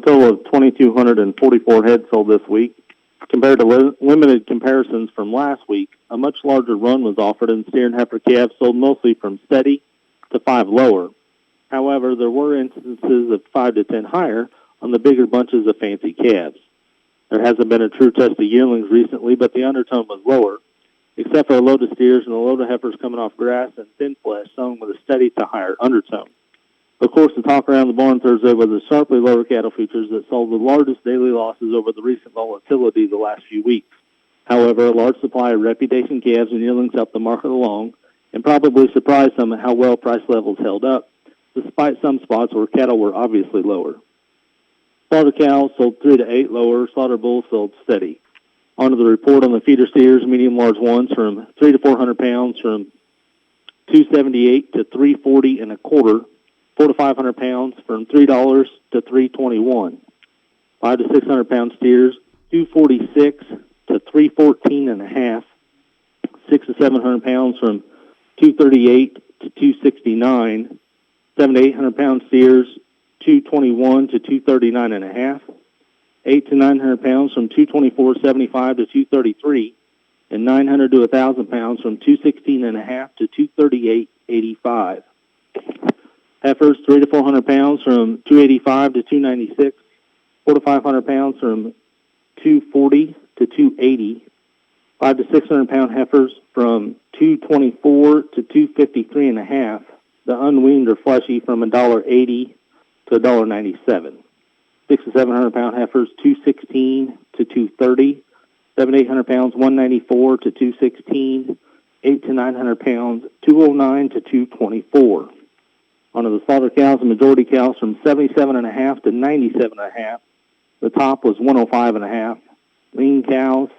total of 2,244 head sold this week. Compared to limited comparisons from last week, a much larger run was offered, and steer and heifer calves sold mostly from steady to 5 lower. However, there were instances of 5 to 10 higher on the bigger bunches of fancy calves. There hasn't been a true test of yearlings recently, but the undertone was lower, except for a load of steers and a load of heifers coming off grass and thin flesh, sown with a steady to higher undertone. Of course, the talk around the barn Thursday was the sharply lower cattle futures that saw the largest daily losses over the recent volatility the last few weeks. However, a large supply of reputation calves and yearlings helped the market along and probably surprised some at how well price levels held up, despite some spots where cattle were obviously lower. Slaughter cows sold 3 to 8 lower, slaughter bulls sold steady. On to the report on the feeder steers, medium large ones from 3 to 400 pounds from 278 to 340 and a quarter. 4 to 500 pounds from $3 to $3.21. 5 to 600 pound steers, 246 to 314 and a half. 6 to 700 pounds from 238 to 269. 7 to 800 pound steers, 221 to 239 and a half. 8 to 900 pounds from 224.75 to 233, and 900 to 1,000 pounds from 216 and a half to 238.85. Heifers, 3 to 400 pounds from 285 to 296. 4 to 500 pounds from 240 to 280. 5 to 600 pound heifers from 224 to 253 and a half. The unweaned or fleshy from $1.80 to $1.97. 6 to 700 pound heifers, 216 to 230. 7 to 800 pounds, 194 to 216. 8 to 900 pounds, 209 to 224. Onto the slaughter cows, the majority cows from 77.5 to 97.5. The top was 105.5. Lean cows,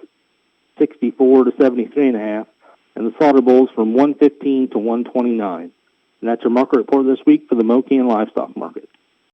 64 to 73.5. And the slaughter bulls from 115 to 129. And that's your market report this week for the Mokean livestock market.